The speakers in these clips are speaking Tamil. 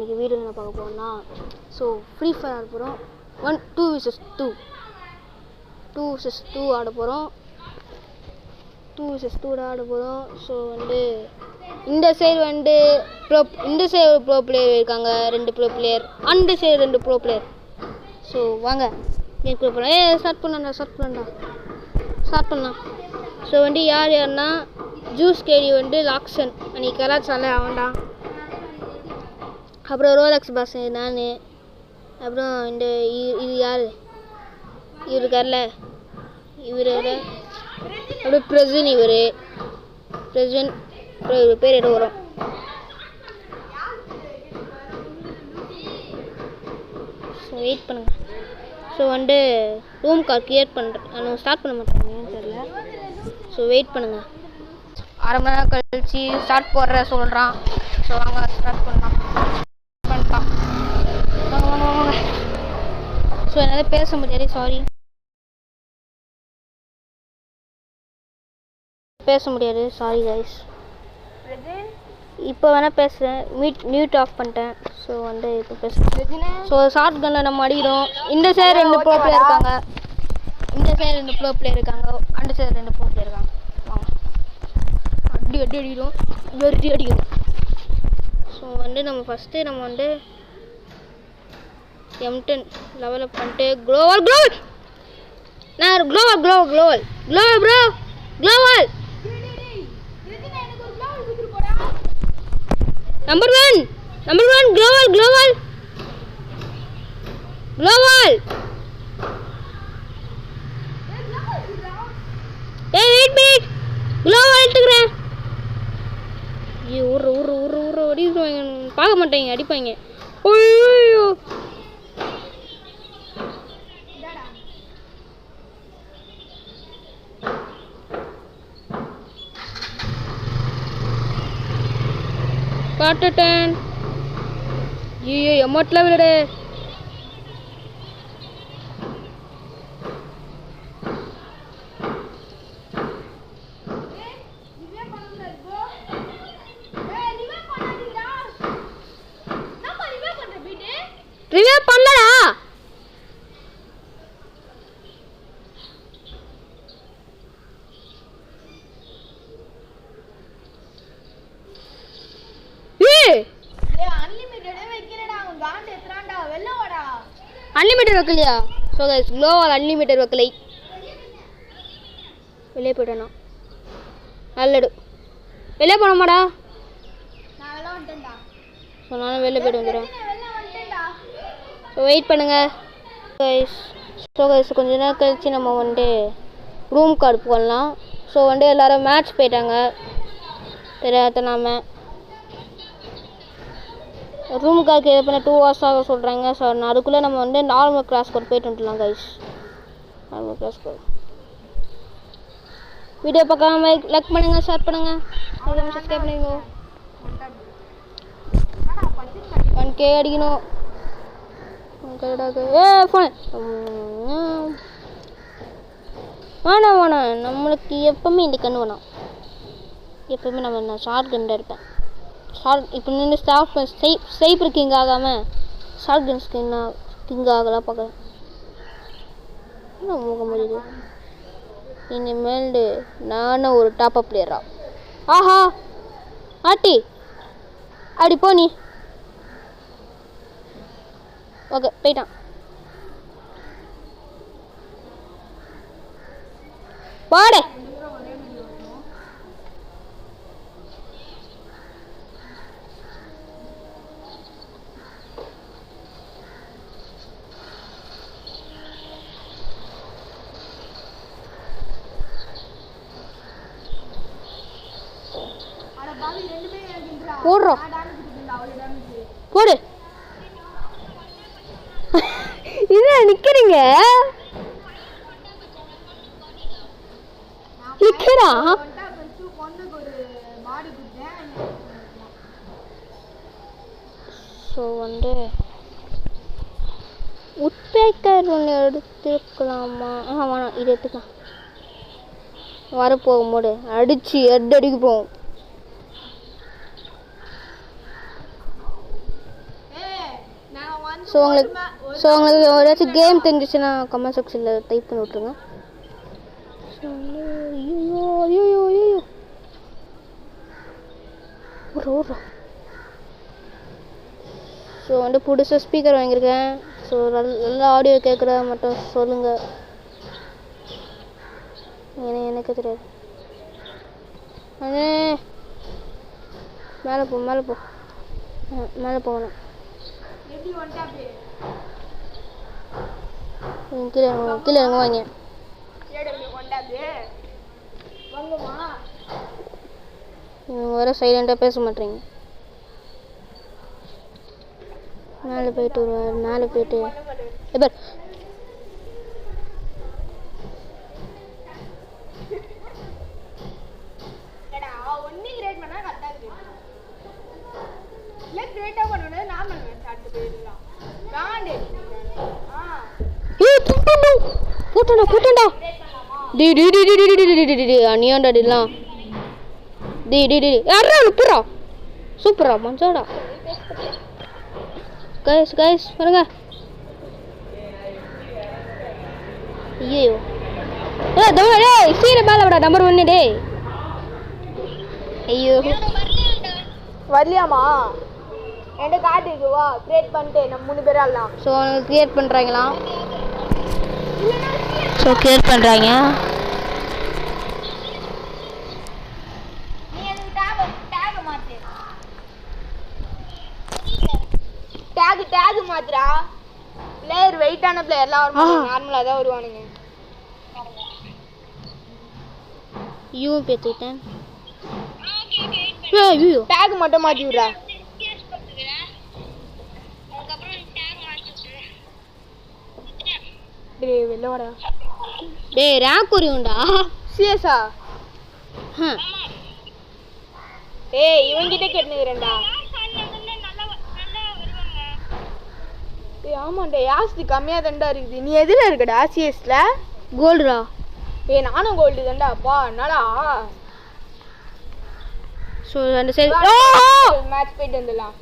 இன்றைக்கி வீடியோ என்ன பார்க்க போகிறோம்னா ஸோ ஃப்ரீ ஃபயர் ஆட போகிறோம். 2 vs 2 ஆட போகிறோம். 2 vs 2 ஆட போகிறோம். ஸோ இந்த சைடு ப்ரோ பிளேயர் இருக்காங்க, 2 ப்ரோ பிளேயர், அந்த சைடு 2 ப்ரோ பிளேயர். ஸோ வாங்க கேட்க போகிறோம். ஸ்டார்ட் பண்ணலாம். ஸோ யாருன்னா ஜூஸ் கேடி லாக்சன் அன்றைக்கி கலாச்சால அவன்டான். அப்புறம் ரோலக்ஸ் பாஸ் நான். அப்புறம் இது யார் இவர் இருக்கார்ல, இவரோட அப்படியே பிரசன். இவர் பேர் எதுவும் வரும். ஸோ வெயிட் பண்ணுங்க. ஸோ ரூம் கால் கிரியேட் பண்ணுறேன். ஸ்டார்ட் பண்ண மாட்டேங்க தெரியல. ஸோ வெயிட் பண்ணுங்க. அரை மணி நேரம் கழிச்சு ஸ்டார்ட் போடுற சொல்கிறான். ஸோ வாங்க ஸ்டார்ட் பண்ணிட்டான். வாங்க. ஸோ என்னால் பேச முடியாது, சாரி. கைஸ். இப்போ வேணால் பேசுகிறேன். மியூட் ஆஃப் பண்ணிட்டேன். ஸோ இப்போ பேசுகிறேன். ஸோ ஷார்ட் கன்னில் நம்ம அடிக்கிறோம். இந்த சைடு 2 ப்ரோ பிளேயர் இருக்காங்க, அந்த சைடு 2 ப்ரோ பிளேயர் இருக்காங்க. வாங்க அடி அடிக்கிறோம், வெறி அடிக்கிறோம். ஸோ நம்ம ஃபஸ்ட்டு M10 லெவலப் பண்ணிட்டு க்ளோவல் நான் க்ளோவல் ப்ரோ க்ளோவல் நம்பர் 1 க்ளோவல் வெயிட் க்ளோவல் எடுத்துக்கிறேன். ஊர் அடிப்பாங்க, பார்க்க மாட்டேங்க, அடிப்பாங்க. ஐயோ பாட்டுட்டேன். ஐயோ எமோட்லாம் விடு. ரிவ்யூ பண்ணலடா. அன்லிமிட்டட் வைக்கலையா? ஸோ கைஸ் க்ளோவால் அன்லிமிட்டட் வைக்கலை. வெளியே போயிட்டேண்ணா. நல்லடு வெளியே போனோமாடா. ஸோ நானும் வெளியே போய்ட்டு வந்துடுறேன். ஸோ வெயிட் பண்ணுங்க கைஸ். ஸோ கைஸ் கொஞ்ச நேரம் கழிச்சு நம்ம ரூம் கார்டு போடலாம். ஸோ எல்லோரும் மேட்ச் போயிட்டாங்க தெரியாதனாம. ரூம் கார்டு இது பண்ண 2 hours ஆக சொல்கிறாங்க. ஸோ அதுக்குள்ளே நம்ம நார்மல் கிளாஸ் கோட் போயிட்டு வந்துடலாம் guys. Normal class code video பார்க்காம லைக் பண்ணுங்க, ஷேர் பண்ணுங்க, சப்ஸ்கிரைப் பண்ணிக்கோ. 1K அடிக்கணும். ஃபோன் வேணாம். நம்மளுக்கு எப்பவுமே இந்த கண்ணு வேணாம். எப்பவுமே நம்ம ஷார்ட் கன் எடுப்பேன். இப்போ நின்று ஸ்னைப்பர் கிங் ஆகாமல் ஷார்ட் கன் கிங் ஆகலாம் பார்க்குறேன். என்ன போக முடியுது இனிமேல் நானும் ஒரு டாப்அப் பிளேயரா? ஆஹா அப்படி போ நீ. ஓகே போயிட்டான். பாடே போடுறோம். போடு. இது நிக்கிறீங்க நிக்கிறா. ஸோ உட்பேக்கர் ஒன்று எடுத்துக்கலாமா? வேணாம், இது எடுத்துக்கலாம். வரப்போகும்போது அடிச்சு அடிக்க போவோம். உங்களுக்கு ஏதாச்சும் கேம் தெரிஞ்சிச்சுன்னா கமெண்ட் செக்ஷனில் டைப் பண்ணி விட்ருங்க. ஸோ வந்து புதுசாக ஸ்பீக்கர் வாங்கியிருக்கேன். ஸோ நல்லா ஆடியோ கேட்குறத மட்டும் சொல்லுங்கள். எனக்கு தெரியாது. மேலே போகணும். கீழே எங்கே வாங்க வர சைலண்டாக பேச மாட்டேங்க. மேலே போயிட்டு எப்போ போட்டா அணியாண்டாடிலாம் யாரா சூப்பரா மஞ்சாடா கைஸ் பாருங்க. ஐயோ சீர மேல விடா நம்பர் 1 டே. ஐயோ வரலையாமா என்கிட்ட காட்டுக்கு வா கிரியேட் பண்ணிட்டு நம்ம 3 பேரும் ஆடலாம். ஸோ கிரியேட் பண்ணுறாங்களா? ஸோ கிரியேட் பண்ணுறாங்க. டேக் மாத்துறா. பிளேயர் வெயிட்டான பிளேயர்லாம் வருவாங்க, நார்மலா தான் வருவானுங்க. யூம் பேத்துட்டேன். டேக் மட்டும் மாத்தி விடுறா. டேய் வெளில வாடா. டேய் ரேங்க் உண்டா? சிஎஸ்ஆ? ஏய் இவங்கிட்ட கேட்டுக்கிறேன்டா. ஏய் ஆமாண்டா யாஸ்தி கம்மியா தான்டா இருக்குது. நீ எதுல இருக்கடா? சிஎஸ்ல கோல்டுடா. ஏய் நானும் கோல்டு தான்டா. அப்பா என்னடா? ஸோ அந்த சைடு மேட்ச் போயிட்டு வந்துடலாம்.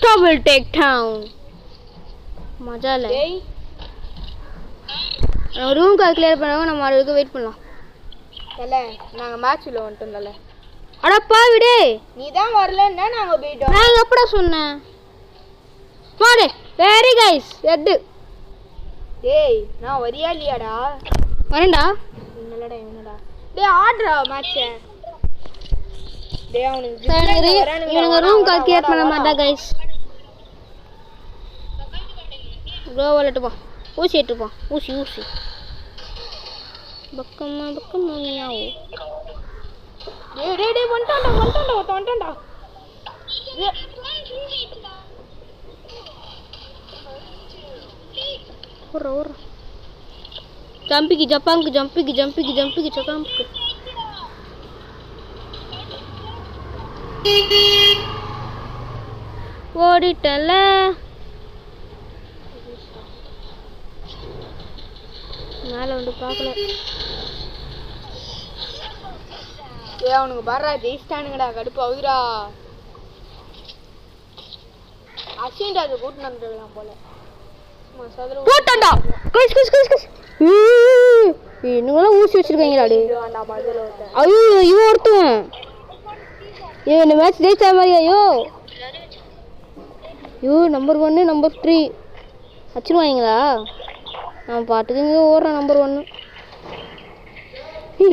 டபுள் டேக் டவுன் மஜா இல்லை. டேய் நம்ம ரூம் கால் கிளியர் பண்ணாங்க. நம்ம அதுக்கு வெயிட் பண்ணலாம். இல்ல நாங்க மேட்ச்ல வந்துட்டோம்ல. அடப்பா விடு. நீ தான் வரலன்னா நாங்க போய்ட்டோம். நான் எப்படா சொன்னேன்? வாடே வெரி கைஸ் எட். டேய் நான் வரியா இல்லையாடா? வரேன்டா. என்னடா இவனடா. டேய் ஆடுறா மேட்ச். டேய் இவனுங்க ரூம் கால் கிளியர் பண்ண மாட்டா கைஸ். ப்ரோ வாலெட் போ. ஊசி எடுத்து போ. ஊசி பக்கமா மியாவ். டேய் வந்துட்டான்டா. ஓர ஜம்பிக்கு சப்பாங்கு. ஓடிட்டல. மேல வந்து பார்க்கல. ஏய் அவனுக்கு பாறா ஜெயிஸ்டானுங்கடா. கடுப்பு அவுதுடா. அசிண்டா அது கூட்டு வந்துடலாம் போல. போட்டான்டா. கைஸ் என்னங்கலாம் ஊசி வச்சிருக்கீங்களா? ஐயோ இவன் ஒருத்தன். இந்த மேட்ச் ஜெயிச்சா மாதிரி. ஐயோ நம்பர் 1 நம்பர் 3 வச்சிருவாங்களா? நான் பாட்டுக்கு இங்கே ஓடுறேன் நம்பர் 1.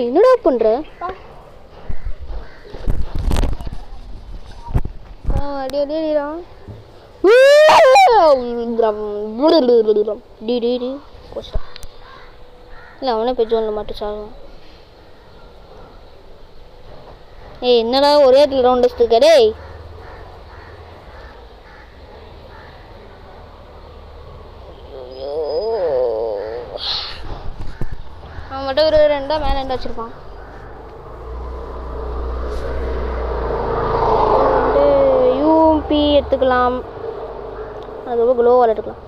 என்னடா பண்ற? அடிடா இல்லை அவனே போய் ஜோனில் மட்டும் சாகும். ஏய் என்னடா ஒரே இடத்துல ரவுண்ட் அடிச்சுட்டு டேய். அவன் மட்டும் ஒரு 2 மேலே 2 வச்சுருப்பான். யூஎம்பி எடுத்துக்கலாம். அதுக்கப்புறம் க்ளோவால் எடுத்துக்கலாம்.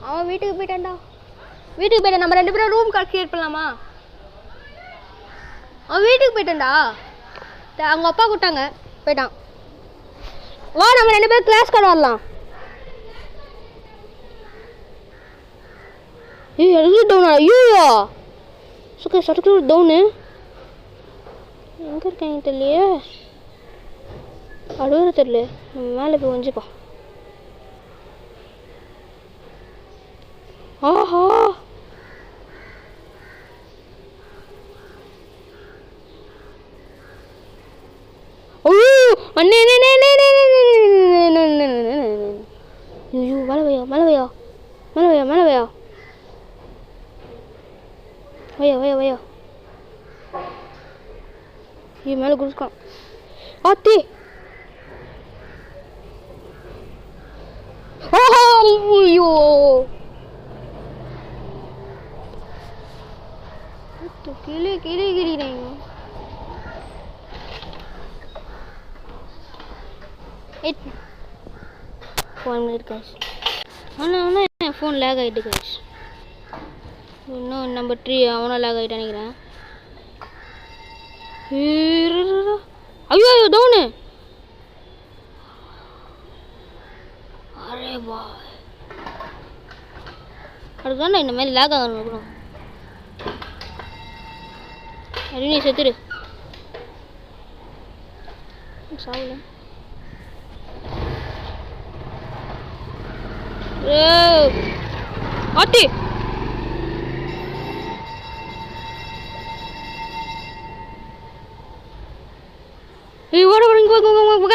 அவன் வீட்டுக்கு போயிட்டான்டா. வீட்டுக்கு போயிட்டான். நம்ம 2 பேரும் ரூம் கிரியேட் பண்ணலாமா? அவன் வீட்டுக்கு போயிட்டான்டா. அவங்க அப்பா கூட்டாங்க போயிட்டான். வா நம்ம 2 பேரும் கிளாஸ் கார்டு வரலாம். ஏய் அழுகு டவுனா? ஐயோ சட்டுக்கு டவுனு. எங்கே இருக்காங்க தெரியலையே. அழுகுற தெரியல. நம்ம மேலே போய் கொஞ்சிப்போம். ஆஹா ஐயோ அண்ணே ஐயோ மேலே வையா ஐயோ மேலே குடிச்சுக்கான். ஆத்தி ஐயோ கிளி ஃபோன் இருக்காச்சு. ஆனால் என் ஃபோன் லேக் ஆகிட்டு காச்சு. இன்னும் நம்பர் 3 அவனும் லேக் ஆகிட்டு நினைக்கிறேன். ஐயோ டவுனு. அரே வா அதுதானே இந்த மாதிரி லேக் ஆகணும். நீ செத்துரு சாவல. ஆத்தி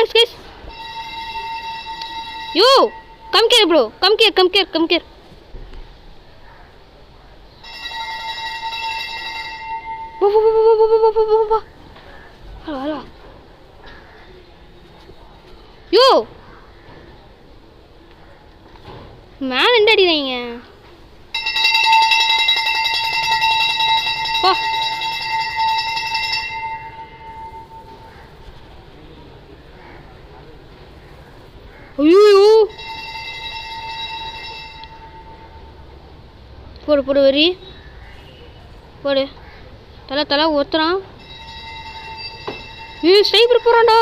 guys. Yo, come here bro. Come here. Hello. Yo. மேல என்ன அடிக்கிறீங்க? போ. ஐயோ. போடு வெறி. போடு. தலை ஒத்துறான். ஸ்னைப்பர் போறான்டா.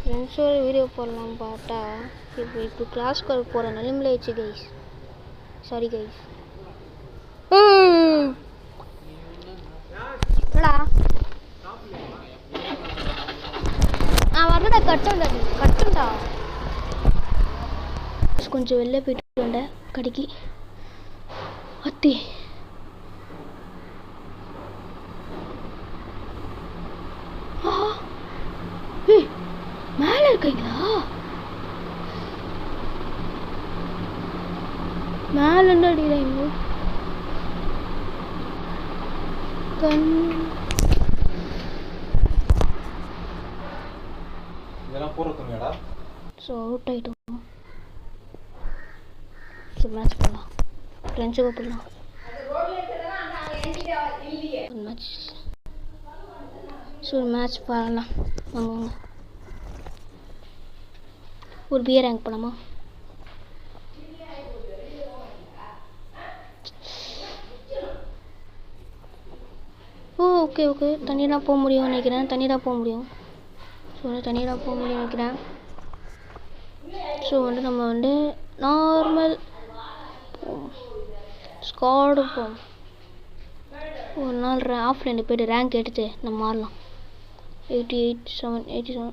ஃப்ரெண்ட்ஸோட வீடியோ போடலாம் பார்த்தா இப்போ கிளாஸ்க்கு போகிற நிலைமையில ஆயிடுச்சு கைஸ். Sorry guys. வரடா கட்டுண்டா. கொஞ்சம் வெளில போயிட்டு வந்தேன் கடைக்கு. அத்தி மேல இருக்கீங்களா? மேல இருந்து அடிக்கிறீங்க. இதெல்லாம் போறதுங்கடா. சோ அவுட் ஆயிட்டோம். சோ மேட்ச் பண்ணலாம். ஃப்ரெண்ட்ஸுக்கு போடலாம். மேட்ச் பண்ணலாம். வாங்க ஒரு பியர் ரேங்க் பண்ணலாமா? ஓகே தண்ணியெலாம் போக முடியும் நினைக்கிறேன். ஸோ வந்து நம்ம வந்து நார்மல் ஸ்குவாடு போவோம். ஒரு நாள் ஆஃப்லைனில் போய்ட்டு ரேங்க் எடுத்து நம்ம மாறலாம். 87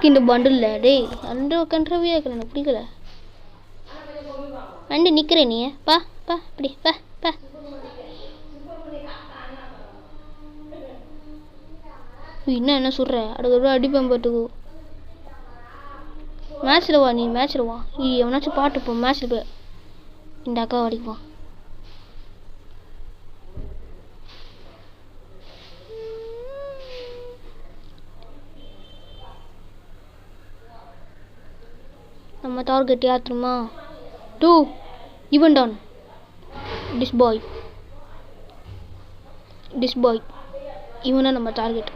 இந்த பண்டில் டேய் அந்த கண்ட்ரவியாக இருக்கல. எனக்கு பிடிக்கல. அண்டு நிற்கிறேன் நீ பா இப்படி பா. என்ன சொல்கிற? அடுத்த அடிப்பேன் பாட்டுக்கு. மேட்ச்சில் வா. எவனாச்சும் பாட்டுப்போம். மேட்ச்சில் போய் இந்த அக்காவை அடிப்பான். நம்ம டார்கெட் யார் தெரியுமா? 2 even done. This boy இவனை நம்ம டார்கெட்.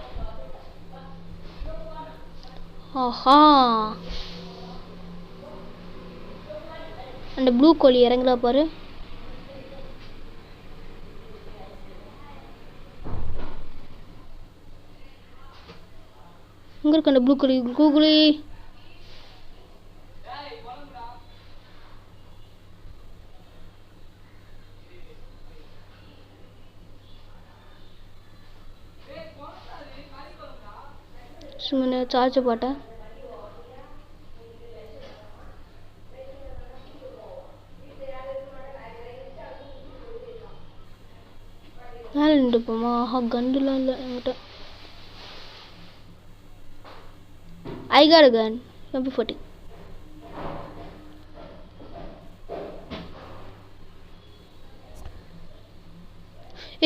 ஆஹா, அந்த ப்ளூ கோழி இறங்குறா பாரு. இங்க இருக்கு அந்த ப்ளூ கோழி. ப்ளூ கோழி சும்மா சார்ஜ் போட்டேன். மேலே நின்றுப்போமா? ஆஹா, கண்டுலாம் இல்லை என்கிட்ட. I got a gun. MP40.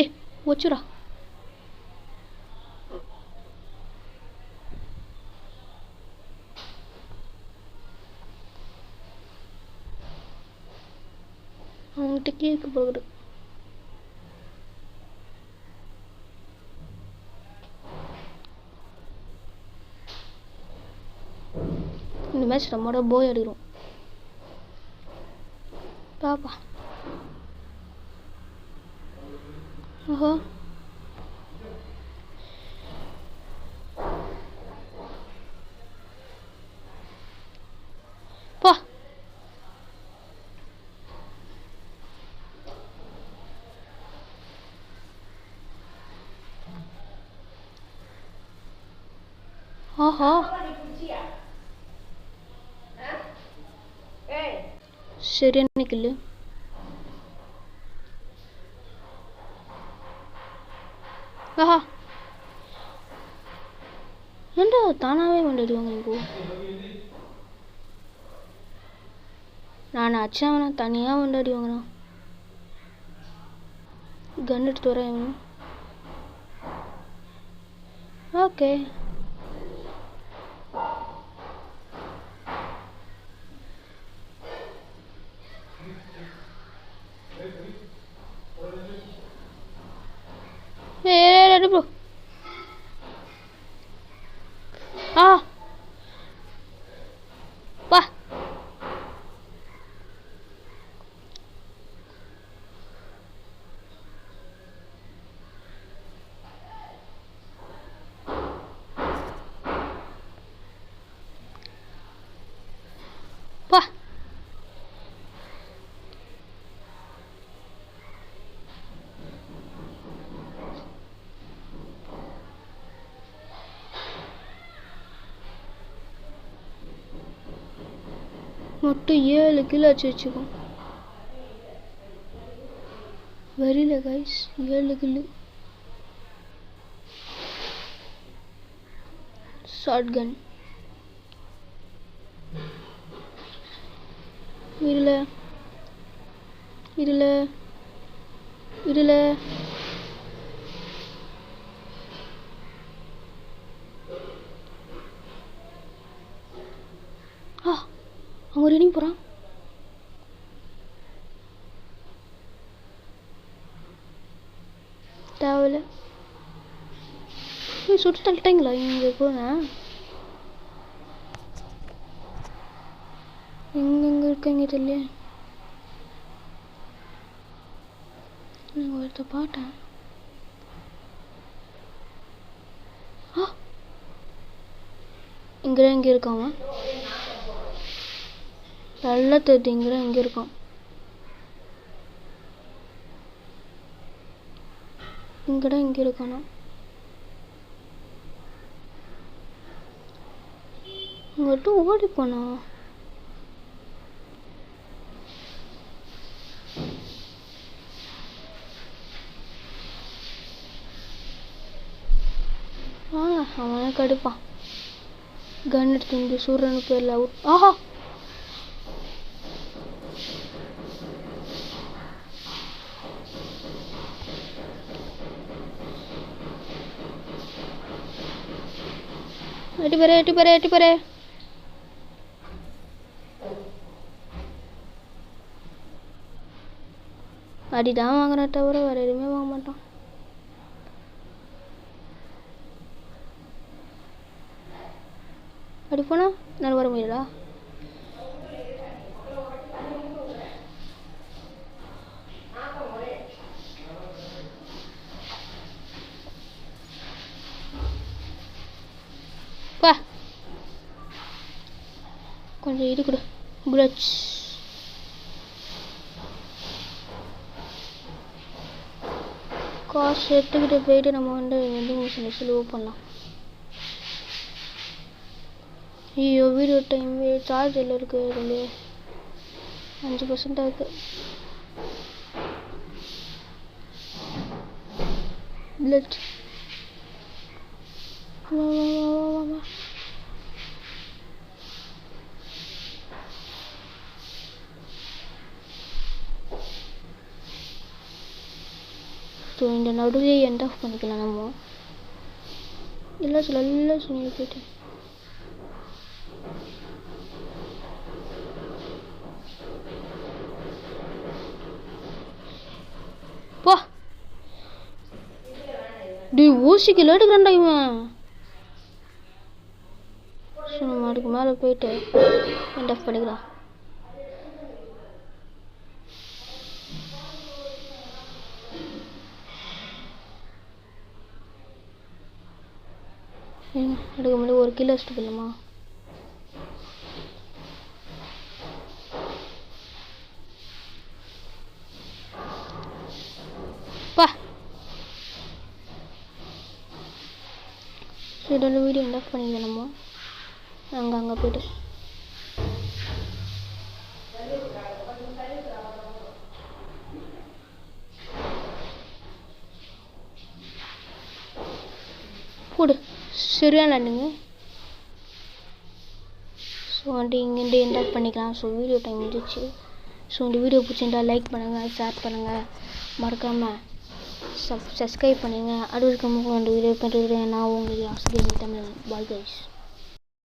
ஏய், வச்சுடா. அவங்ககிட்ட கேட்க போகுது. இந்த மேட்ச் நம்மளோட போய் அடிக்கிறோம் பாப்பா. ஓஹோ, பா. ஆஹா, சரியான கில்லு. ஆஹா, ஏண்டா தானாவே கொண்டாடுவாங்க. இப்போ நான் அச்சாவனா தனியாக கொண்டாடுவாங்கண்ணா. கன் எடுத்து வரேன். Okay, bro. ஆ, பா. பா, மொத்தம் 7 கிலோ வச்சுக்கோ. வெரில கைஸ், 7 கிலோ. ஷார்ட் கன் இருல இருல இருல. ஆ, அவங்க ரெடி போகிறான். தேவையில்ல. சுட்டு தள்ளிட்டாங்களா இங்கே? போனேன் எங்கெங்கே இருக்காங்க தெரியல. நீங்கள் ஒருத்த பாட்டேன். ஆ, இங்கே இருக்கான். நல்லா தெரியுது. இங்கே இருக்கான். இங்கே இருக்கானா? உங்கள்கிட்ட ஓடி போனா. அவனை கடுப்பான். கன் எடுத்து இந்த சூரியனு பேர்ல அவுட். ஆஹா, எட்டி பாரு. அடிதான் வாங்குறா தவிர வேற எதுவுமே வாங்க மாட்டான். போனால் நான் வர முடியலா? பா கொஞ்சம் இது கொடு புல்லட்ஸ். காசு எடுத்துக்கிட்டு போயிட்டு நம்ம வந்து வெண்டிங் மிஷினில் செலவு பண்ணலாம். ஐயோ வீடியோ டைம் சார்ஜ் எல்லாம் இருக்குது. இதுலேயே 5% இருக்கு. புல்லட் வா வா வா வா வா. ஸோ இந்த நடுவே எண்ட் ஆஃப் பண்ணிக்கலாம் நம்ம. இல்லை சொல்லி போயிட்டு போ. டி ஊசிக்கு லேட்டுக்கிறான்டா இவன். ஸோ நம்ம அதுக்கு மேலே போயிட்டு எண்ட் ஆஃப் பண்ணிக்கலாம். அதுக்கு முன்னாடி ஒரு கிலோ வச்சுட்டு போயிடலாமா? பா இதோட வீடியோ எண்ட் ஆஃப் பண்ணிக்கலாம் நம்ம. அங்கே போய்ட்டு போடு சரியான லேண்டிங்கு. ஸோ வந்துட்டு இங்கேருந்து எண்ட் ஆஃப் பண்ணிக்கலாம். ஸோ வீடியோ டைம் முடிஞ்சிச்சு. ஸோ இந்த வீடியோ பிடிச்சிருந்தா லைக் பண்ணுங்கள், ஷேர் பண்ணுங்கள், மறக்காமல் சப்ஸ்கிரைப் பண்ணுங்கள். அது வரைக்கும் அந்த வீடியோ பண்ணுறேன். நான் உங்கள் ஆசிரியர் தமிழ். Bye guys.